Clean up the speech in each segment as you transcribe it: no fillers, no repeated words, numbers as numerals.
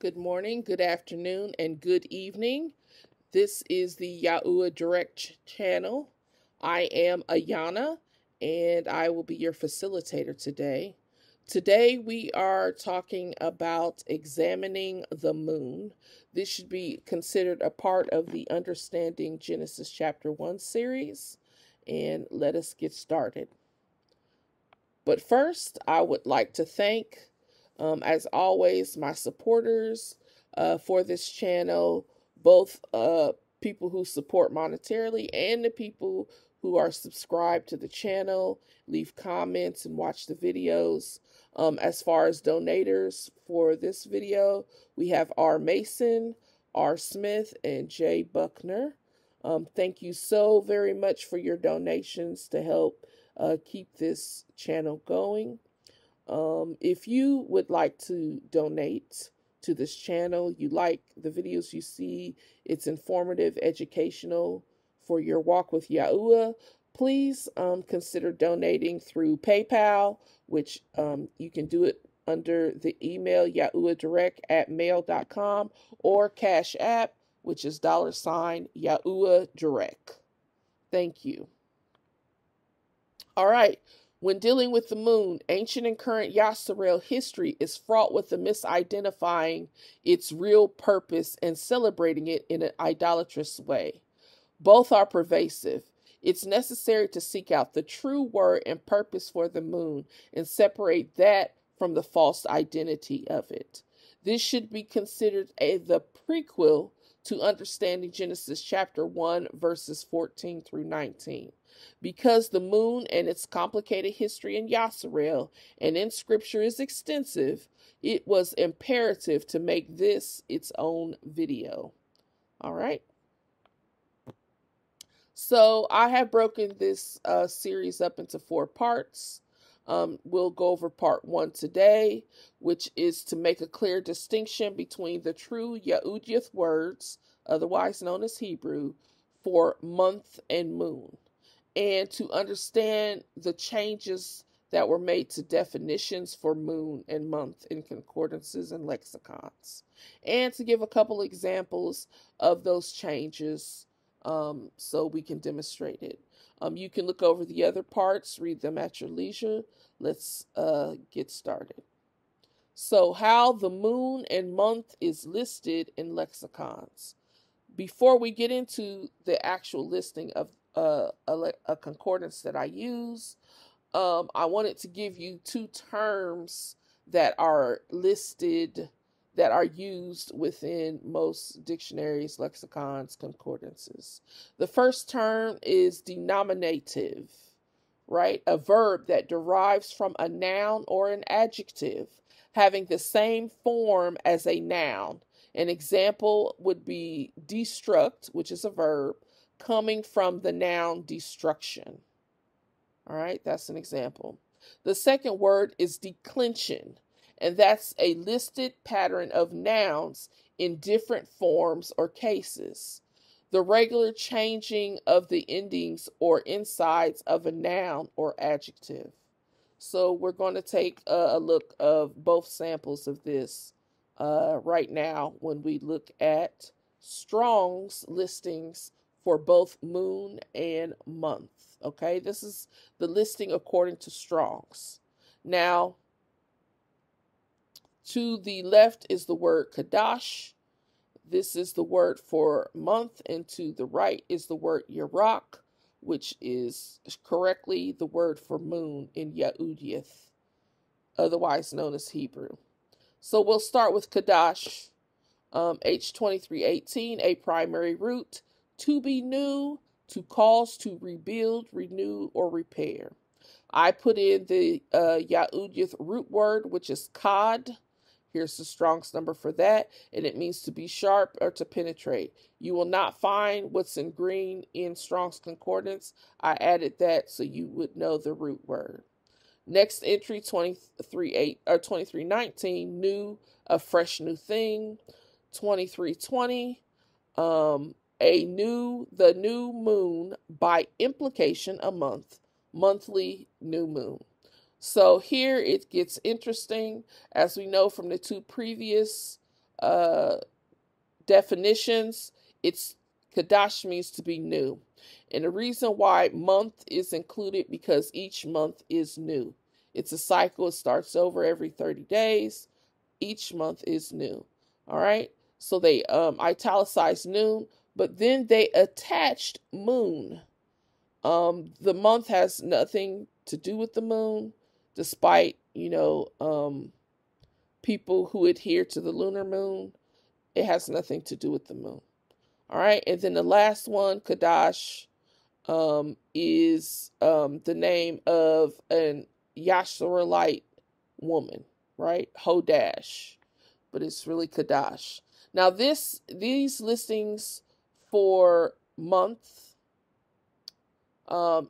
Good morning, good afternoon, and good evening. This is the Yahudyath channel. I am Ayana, and I will be your facilitator today. Today we are talking about examining the moon. This should be considered a part of the Understanding Genesis chapter 1 series, and let us get started. But first, I would like to thank, as always, my supporters for this channel, both people who support monetarily and the people who are subscribed to the channel, leave comments, and watch the videos. As far as donators for this video, we have R. Mason, R. Smith, and J. Buckner. Thank you so very much for your donations to help keep this channel going. If you would like to donate to this channel, you like the videos you see, it's informative, educational for your walk with Yahuwah, please consider donating through PayPal, which you can do it under the email YHUHderek@mail.com, or Cashapp, which is $YHUHderek. Thank you. All right. When dealing with the moon, ancient and current Yisrael history is fraught with the misidentifying its real purpose and celebrating it in an idolatrous way. Both are pervasive. It's necessary to seek out the true word and purpose for the moon and separate that from the false identity of it. This should be considered the prequel to understanding Genesis chapter 1, verses 14 through 19. Because the moon and its complicated history in Yisrael and in Scripture is extensive, it was imperative to make this its own video. All right. So I have broken this series up into 4 parts. We'll go over part 1 today, which is to make a clear distinction between the true Yahudyath words, otherwise known as Hebrew, for month and moon, and to understand the changes that were made to definitions for moon and month in concordances and lexicons, and to give a couple examples of those changes so we can demonstrate it. You can look over the other parts, read them at your leisure. Let's get started. So, how the moon and month is listed in lexicons. Before we get into the actual listing of a concordance that I use, I wanted to give you 2 terms that are listed, that are used within most dictionaries, lexicons, concordances. The first term is denominative, right? A verb that derives from a noun or an adjective, having the same form as a noun. An example would be destruct, which is a verb, coming from the noun destruction. All right, that's an example. The second word is declension, and that's a listed pattern of nouns in different forms or cases. The regular changing of the endings or insides of a noun or adjective. So we're going to take a look of both samples of this right now when we look at Strong's listings for both moon and month. Okay, this is the listing according to Strong's. Now, to the left is the word Kadash. This is the word for month, and to the right is the word Yarak, which is correctly the word for moon in Yahudyath, otherwise known as Hebrew. So we'll start with Kadash, H2318, a primary root, to be new, to cause to rebuild, renew, or repair. I put in the Yahudyath root word, which is Kod. Here's the Strong's number for that, and it means to be sharp or to penetrate. You will not find what's in green in Strong's Concordance. I added that so you would know the root word. Next entry, 2319, new, a fresh new thing. 2320, the new moon, by implication a month, monthly new moon. So here it gets interesting. As we know from the 2 previous uh, definitions, it's Kadash means to be new. And the reason why month is included, because each month is new. It's a cycle. It starts over every 30 days. Each month is new. All right. So they italicized noon, but then they attached moon. The month has nothing to do with the moon, despite, people who adhere to the lunar moon. It has nothing to do with the moon. All right. And then the last one, Kadash, is the name of an Yasharalite woman, right? Hodash, but it's really Kadash. Now these listings for month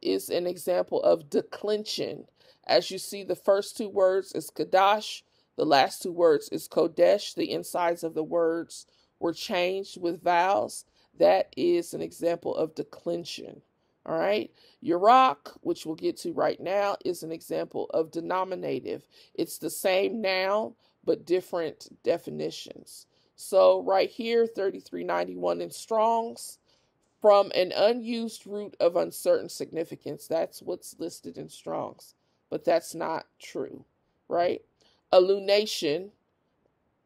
is an example of declension. As you see, the first two words is Kadash, the last two words is Kodesh. The insides of the words were changed with vowels. That is an example of declension. All right. Yurak, which we'll get to right now, is an example of denominative. It's the same noun, but different definitions. So right here, 3391 in Strong's, from an unused root of uncertain significance. That's what's listed in Strong's, but that's not true, right? A lunation,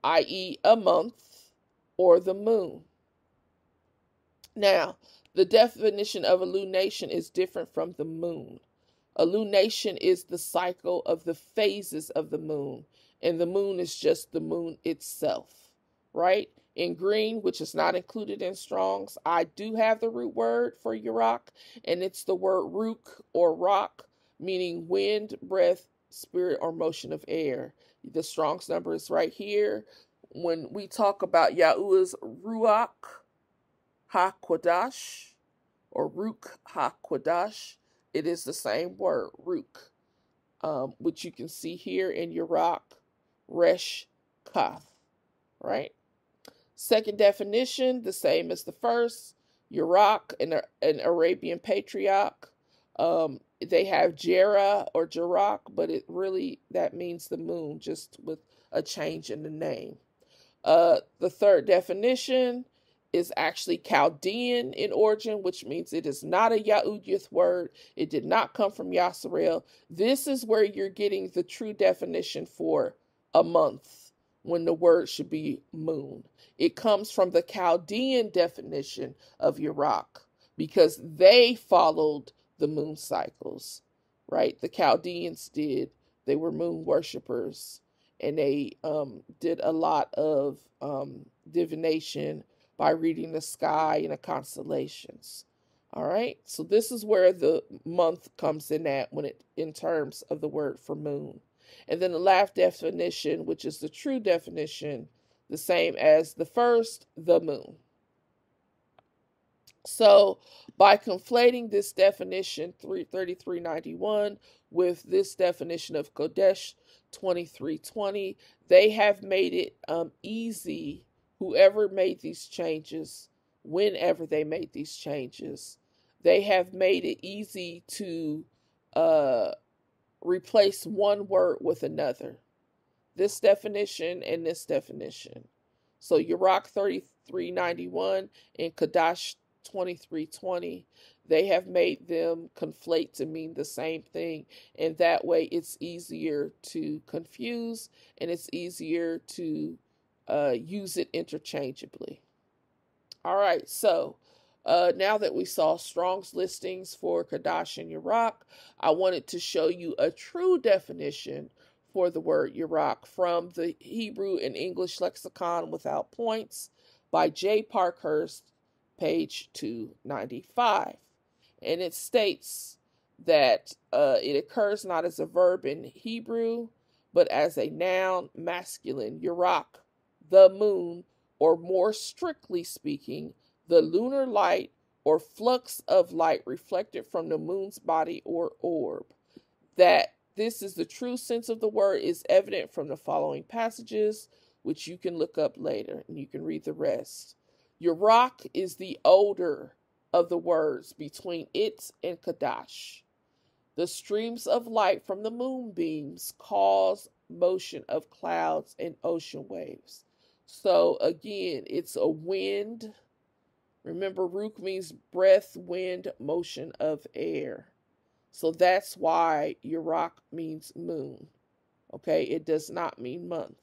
i.e. a month, or the moon. Now, the definition of a lunation is different from the moon. A lunation is the cycle of the phases of the moon, and the moon is just the moon itself, right? In green, which is not included in Strong's, I do have the root word for Yurak, and it's the word ruk or rock, meaning wind, breath, spirit, or motion of air. The Strong's number is right here. When we talk about Yahuwah's Ruach HaKodash, or Ruk HaKodash, it is the same word, Ruk, which you can see here in Yurak, Resh Kaf, right? Second definition, the same as the first. Yurak, an Arabian patriarch. They have Jera or Jarak, but that means the moon, just with a change in the name. The third definition is actually Chaldean in origin, which means it is not a Yahudyath word. It did not come from Yasharel. This is where you're getting the true definition for a month, when the word should be moon. It comes from the Chaldean definition of Yurak, because they followed the moon cycles, right? The Chaldeans did. They were moon worshippers, and they did a lot of divination by reading the sky and the constellations. All right, so this is where the month comes in at in terms of the word for moon. And then the last definition, which is the true definition, the same as the first, the moon. So by conflating this definition 3391 with this definition of Kodesh 2320, they have made it easy. Whoever made these changes, whenever they made these changes, they have made it easy to replace one word with another. This definition and this definition. So Yurak 3391 and Kadash 2320, they have made them conflate to mean the same thing, and that way it's easier to confuse and it's easier to use it interchangeably. All right, so now that we saw Strong's listings for Kadash and Yurak, I wanted to show you a true definition for the word Yurak from the Hebrew and English Lexicon Without Points by J. Parkhurst, page 295. And it states that it occurs not as a verb in Hebrew, but as a noun masculine, Yurak, the moon, or more strictly speaking, the lunar light or flux of light reflected from the moon's body or orb. That this is the true sense of the word is evident from the following passages, which you can look up later and you can read the rest. Yurak is the older of the words between it and Kadash. The streams of light from the moonbeams cause motion of clouds and ocean waves. So again, it's a wind. Remember, Ruch means breath, wind, motion of air. So that's why Yurak means moon. Okay, it does not mean month.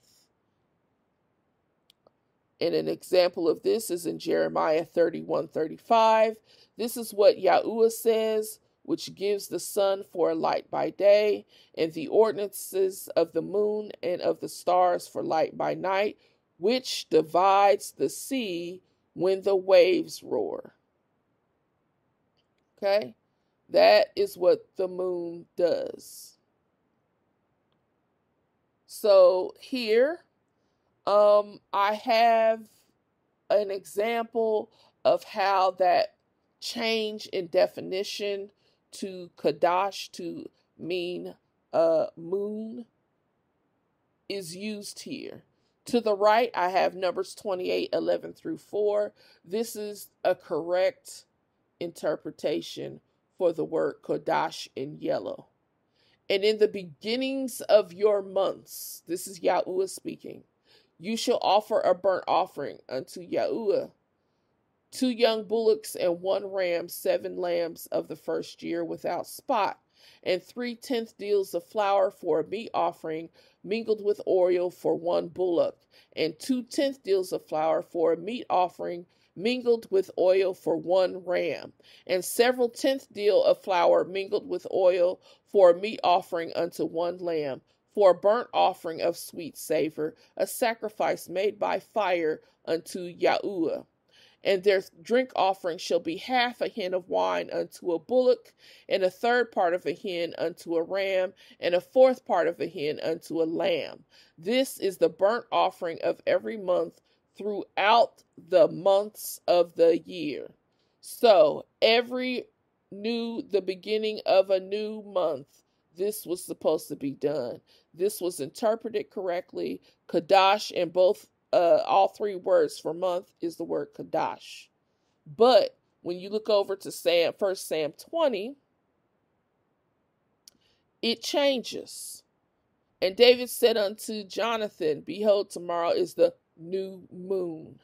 And an example of this is in Jeremiah 31:35. This is what Yahuwah says, which gives the sun for a light by day, and the ordinances of the moon and of the stars for light by night, which divides the sea when the waves roar. Okay? That is what the moon does. So here, I have an example of how that change in definition to Kadash to mean moon is used here. To the right, I have Numbers 28:11 through 4. This is a correct interpretation for the word Kodash in yellow. And in the beginnings of your months, this is Yahuwah speaking, you shall offer a burnt offering unto Yahuwah, 2 young bullocks and 1 ram, 7 lambs of the first year without spot, and 3/10 deals of flour for a meat offering mingled with oil for 1 bullock, and 2/10 deals of flour for a meat offering mingled with oil for 1 ram, and several 10th deal of flour mingled with oil for a meat offering unto 1 lamb, for a burnt offering of sweet savor, a sacrifice made by fire unto Yahuwah. And their drink offering shall be half a hin of wine unto a bullock, and a third part of a hin unto a ram, and a fourth part of a hin unto a lamb. This is the burnt offering of every month throughout the months of the year. So the beginning of a new month, this was supposed to be done. This was interpreted correctly. Kadash in both all 3 words for month is the word Kadash. But when you look over to 1 Sam 20, it changes. And David said unto Jonathan, behold, tomorrow is the new moon,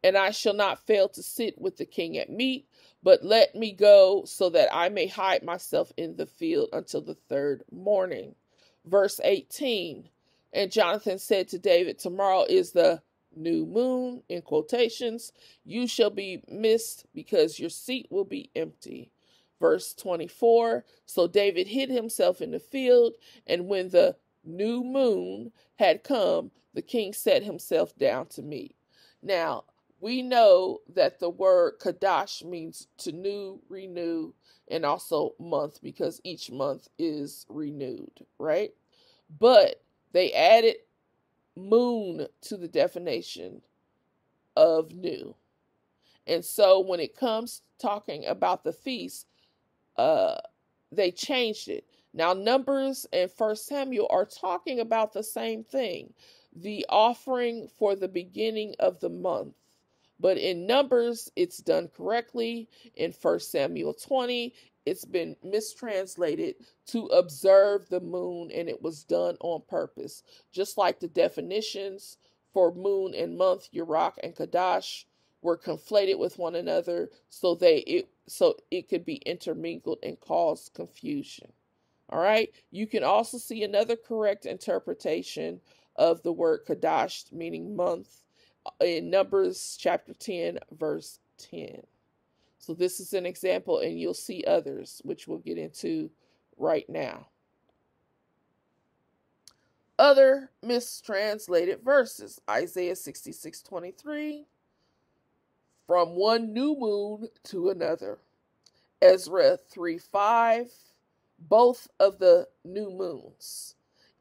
and I shall not fail to sit with the king at meat, but let me go so that I may hide myself in the field until the 3rd morning. Verse 18, and Jonathan said to David, tomorrow is the new moon, in quotations. You shall be missed because your seat will be empty. Verse 24, so David hid himself in the field, and when the new moon had come, the king set himself down to meat. Now, we know that the word Kadash means to new, renew, and also month, because each month is renewed, right? But they added moon to the definition of new. And so when it comes talking about the feast, they changed it. Now, Numbers and 1 Samuel are talking about the same thing, the offering for the beginning of the month. But in Numbers, it's done correctly. In 1 Samuel 20, it's been mistranslated to observe the moon, and it was done on purpose. Just like the definitions for moon and month, Yurak and Kadash, were conflated with one another so it could be intermingled and cause confusion. All right. You can also see another correct interpretation of the word Kadash, meaning month, in Numbers chapter 10, verse 10. So this is an example, and you'll see others, which we'll get into right now. Other mistranslated verses. Isaiah 66:23. From one new moon to another. Ezra 3:5. Both of the new moons.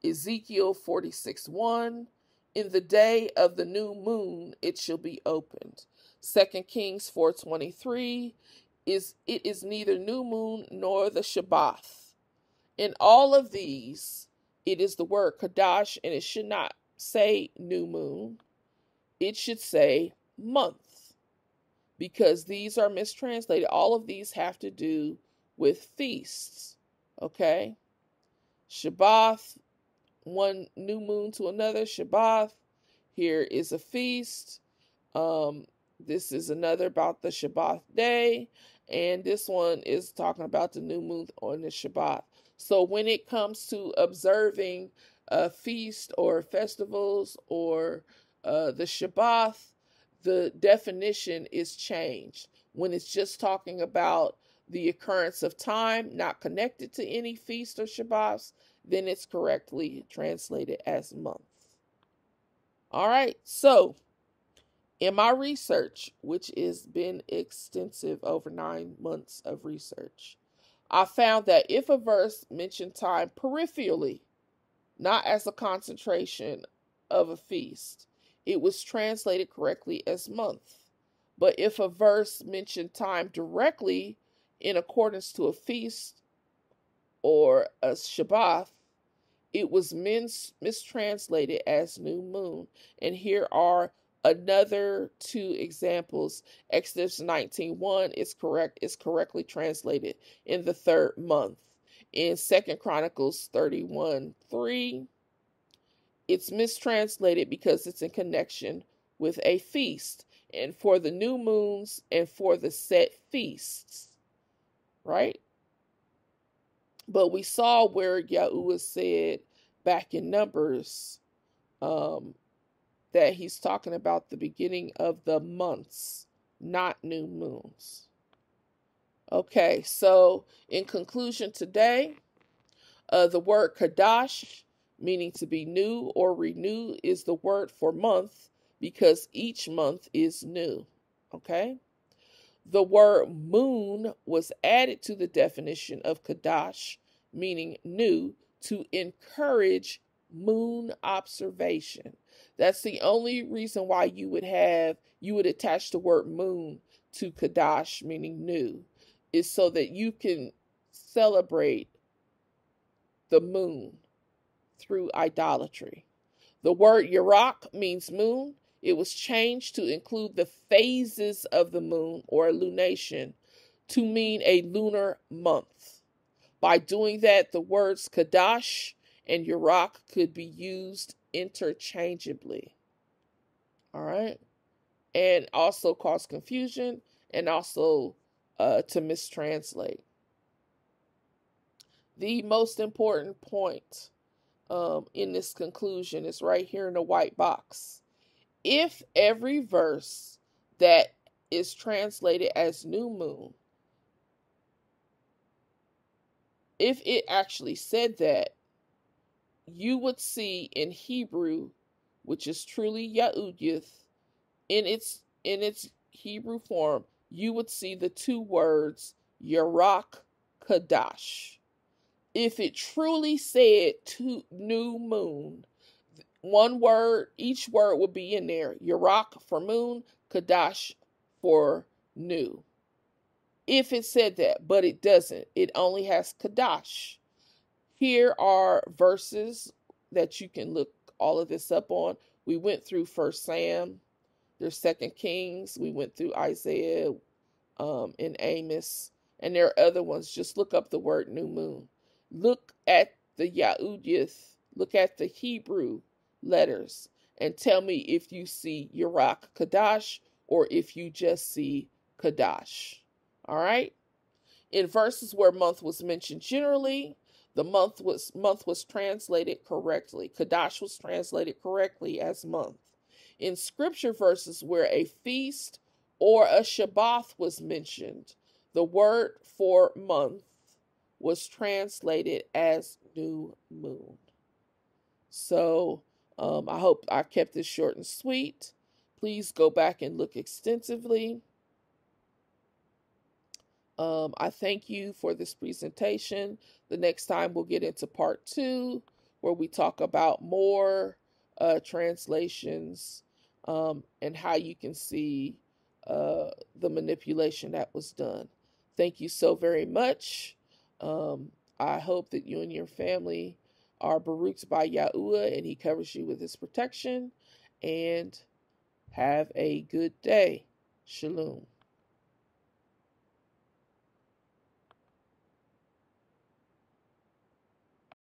Ezekiel 46:1. In the day of the new moon it shall be opened. 2 Kings 4:23. It is neither new moon nor the Shabbath. In all of these, it is the word Kadash, and it should not say new moon. It should say month, because these are mistranslated. All of these have to do with feasts. Okay? Shabbath, one new moon to another, Shabbath. Here is a feast. This is another about the Shabbat day. And this one is talking about the new moon on the Shabbat. So when it comes to observing a feast or festivals or the Shabbat, the definition is changed. When it's just talking about the occurrence of time, not connected to any feast or Shabbats, then it's correctly translated as month. All right, so in my research, which has been extensive, over 9 months of research, I found that if a verse mentioned time peripherally, not as a concentration of a feast, it was translated correctly as month. But if a verse mentioned time directly in accordance to a feast or a Shabbat, it was mistranslated as new moon. And here are another 2 examples. Exodus 19:1 is correctly translated in the 3rd month. In 2 Chronicles 31:3, it's mistranslated because it's in connection with a feast, and for the new moons and for the set feasts, right? But we saw where Yahuwah said back in Numbers that he's talking about the beginning of the months, not new moons. Okay, so in conclusion today, the word Kadash, meaning to be new or renew, is the word for month because each month is new. Okay? The word moon was added to the definition of Kadash, meaning new, to encourage moon observation. That's the only reason why you would attach the word moon to Kadash, meaning new, is so that you can celebrate the moon through idolatry. The word Yarak means moon. It was changed to include the phases of the moon or lunation to mean a lunar month. By doing that, the words Kadash and Yarak could be used interchangeably. All right? And also cause confusion and also to mistranslate. The most important point in this conclusion is right here in the white box. If every verse that is translated as new moon, if it actually said that, you would see in Hebrew, which is truly Yahudyath, in its Hebrew form, you would see the 2 words Yarak Kadash. If it truly said to new moon, one word, each word would be in there. Yarak for moon, Kadash for new. If it said that, but it doesn't. It only has Kadash. Here are verses that you can look all of this up on. We went through 1 Sam, there's 2 Kings, we went through Isaiah and Amos, and there are other ones. Just look up the word new moon. Look at the Yahudyath, look at the Hebrew letters, and tell me if you see Yarak Kadash or if you just see Kadash. All right? In verses where month was mentioned generally, the month was translated correctly. Kadash was translated correctly as month. In scripture verses where a feast or a Shabbat was mentioned, the word for month was translated as new moon. So I hope I kept this short and sweet. Please go back and look extensively. I thank you for this presentation. The next time we'll get into part 2, where we talk about more translations and how you can see the manipulation that was done. Thank you so very much. I hope that you and your family are baruched by Yahuwah and he covers you with his protection. And have a good day. Shalom.